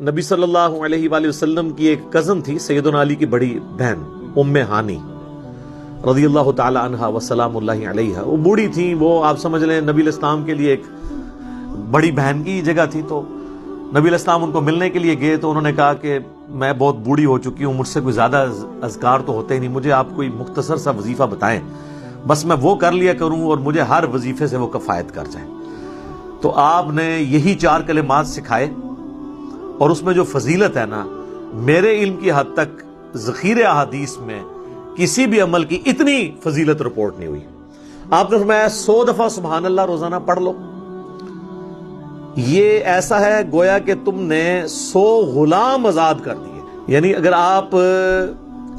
نبی صلی اللہ علیہ وآلہ وسلم کی ایک کزن تھی، سیدنا علی کی بڑی بہن ام ہانی رضی اللہ تعالی عنہا وسلام اللہ علیہا۔ وہ بوڑھی تھی، وہ آپ سمجھ لیں نبی علیہ السلام کے لیے ایک بڑی بہن کی جگہ تھی۔ تو نبی علیہ السلام ان کو ملنے کے لیے گئے تو انہوں نے کہا کہ میں بہت بوڑھی ہو چکی ہوں، مجھ سے کوئی زیادہ اذکار تو ہوتے ہی نہیں، مجھے آپ کوئی مختصر سا وظیفہ بتائیں، بس میں وہ کر لیا کروں اور مجھے ہر وظیفے سے وہ کفایت کر جائے۔ تو آپ نے یہی 4 کلمات سکھائے، اور اس میں جو فضیلت ہے نا، میرے علم کی حد تک ذخیرہ احادیث میں کسی بھی عمل کی اتنی فضیلت رپورٹ نہیں ہوئی۔ آپ نے فرمایا 100 دفعہ سبحان اللہ روزانہ پڑھ لو، یہ ایسا ہے گویا کہ تم نے 100 غلام آزاد کر دیے۔ یعنی اگر آپ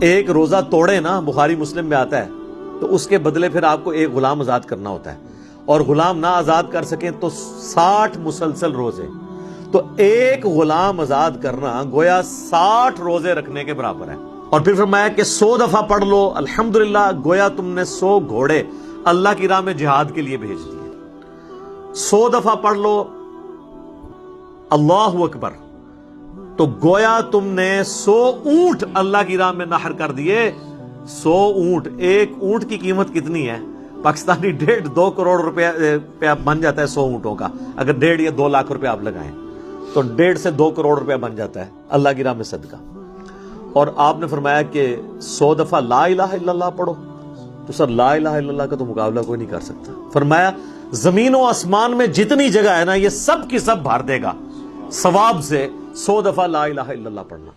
ایک روزہ توڑے نا، بخاری مسلم میں آتا ہے، تو اس کے بدلے پھر آپ کو ایک غلام آزاد کرنا ہوتا ہے، اور غلام نہ آزاد کر سکیں تو 60 مسلسل روزے، تو ایک غلام آزاد کرنا گویا 60 روزے رکھنے کے برابر ہے۔ اور پھر فرمایا کہ 100 دفعہ پڑھ لو الحمدللہ، گویا تم نے 100 گھوڑے اللہ کی راہ میں جہاد کے لیے بھیج دیے۔ 100 دفعہ پڑھ لو اللہ اکبر، تو گویا تم نے 100 اونٹ اللہ کی راہ میں نحر کر دیے۔ 100 اونٹ، ایک اونٹ کی قیمت کتنی ہے؟ پاکستانی 1.5-2 کروڑ روپیہ بن جاتا ہے 100 اونٹوں کا، اگر 1.5 یا 2 لاکھ روپے آپ لگائیں تو 1.5 سے 2 کروڑ روپیہ بن جاتا ہے اللہ کی راہ میں صدقہ۔ اور آپ نے فرمایا کہ 100 دفعہ لا الہ الا اللہ پڑھو، تو سر لا الہ الا اللہ کا تو مقابلہ کوئی نہیں کر سکتا۔ فرمایا زمین و آسمان میں جتنی جگہ ہے نا، یہ سب کی سب بھر دے گا ثواب سے 100 دفعہ لا الہ الا اللہ پڑھنا۔